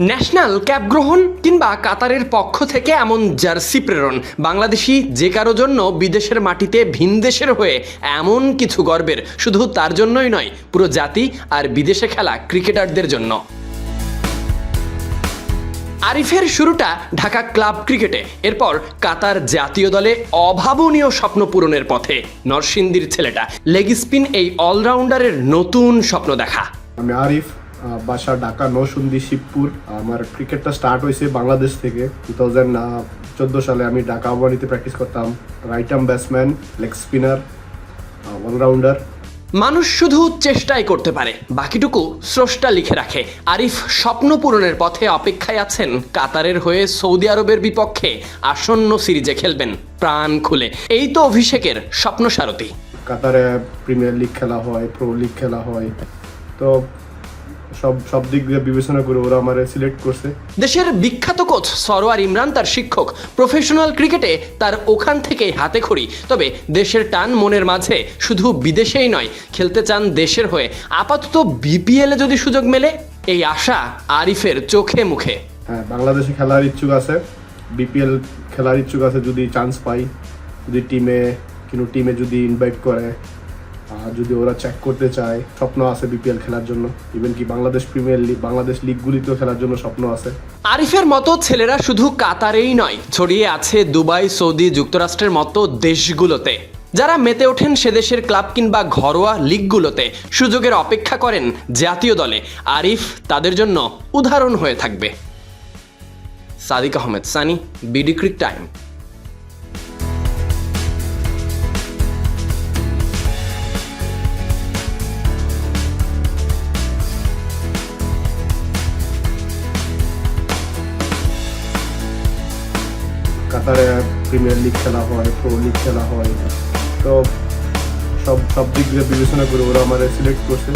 National cap গ্রহণ কিংবা কাতারের পক্ষ থেকে এমন জার্সি প্রেরণ বাংলাদেশি যে কারো জন্য বিদেশের মাটিতে ভিনদেশের হয়ে এমন কিছু গর্বের, শুধু তার জন্যই নয়, পুরো জাতি আর বিদেশে খেলা ক্রিকেটারদের জন্য। আরিফের শুরুটা ঢাকা ক্লাব ক্রিকেটে, এরপর কাতার জাতীয় দলে অভাবনীয় স্বপ্ন পূরণের পথে। নরসিংদীর ছেলেটা লেগ স্পিন এই অলরাউন্ডারের নতুন স্বপ্ন দেখা। আমি আরিফ, বাসা ঢাকা নরসিংদী শিবপুর। আমার ক্রিকেটটা স্টার্ট হয়েছে বাংলাদেশ থেকে। 2014 সালে আমি ঢাকা আবাহনীতে প্র্যাকটিস করতাম। Right arm batsman, leg spinner, allrounder. মানুষ শুধু চেষ্টাই করতে পারে, বাকিটুকু স্রষ্টা লিখে রাখে। আরিফ স্বপ্ন পূরণের পথে অপেক্ষায় আছেন। কাতারের হয়ে সৌদি আরবের বিপক্ষে আসন্ন সিরিজে খেলবেন প্রাণ খুলে। এই তো অভিষেকের স্বপ্ন সারথি। কাতারে প্রিমিয়ার লিগ খেলা হয়, প্রো লিগ খেলা হয়, তো সব দিক দিয়ে বিবেচনা করে ওরা আমার সিলেক্ট করছে। দেশের বিখ্যাত কোচ সরোয়ার ইমরান তার শিক্ষক। প্রফেশনাল ক্রিকেটে তার ওখান থেকেই হাতে খড়ি। তবে দেশের টান মনের মাঝে, শুধু বিদেশেই নয়, খেলতে চান দেশের হয়ে। আপাতত বিপিএলে যদি সুযোগ মেলে, এই আশা আরিফের চোখে মুখে। হ্যাঁ, বাংলাদেশে খেলার ইচ্ছুক আছে, বিপিএল খেলার ইচ্ছুক আছে। যদি চান্স পাই, যদি টিমে যদি ইনভাইট করে, যদি ওরা চেক করতে চায়, স্বপ্ন আছে বিপিএল খেলার জন্য। ইভেন কি বাংলাদেশ প্রিমিয়ার লিগ, বাংলাদেশ লিগগুলিতেও খেলার জন্য স্বপ্ন আছে। আরিফের মতো ছেলেরা শুধু কাতারেই নয়, ছড়িয়ে আছে দুবাই, সৌদি, যুক্তরাষ্ট্রের মতো দেশগুলোতে। যারা মেতে ওঠেন সে দেশের ক্লাব কিংবা ঘরোয়া লিগগুলোতে, সুযোগের অপেক্ষা করেন জাতীয় দলে, আরিফ তাদের জন্য উদাহরণ হয়ে থাকবে। Sadiq Ahmed Sunny, BD cric time. কাতারে প্রিমিয়ার লিগ খেলা হয়, প্রো লিগ খেলা হয়, তো সব দিক দিয়ে বিবেচনা করে ওরা আমার সিলেক্ট করছে।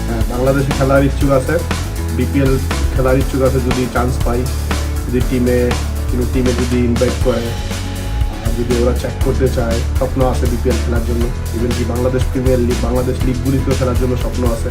হ্যাঁ, বাংলাদেশে খেলার ইচ্ছুক আছে, বিপিএল খেলার ইচ্ছুক আছে। যদি চান্স পাই, যদি টিমে যদি ইনভাইট করে, যদি ওরা চেক করতে চায়, স্বপ্ন আছে বিপিএল খেলার জন্য। ইভেন কি বাংলাদেশ প্রিমিয়ার লিগ, বাংলাদেশ লিগগুলিতেও খেলার জন্য স্বপ্ন আছে।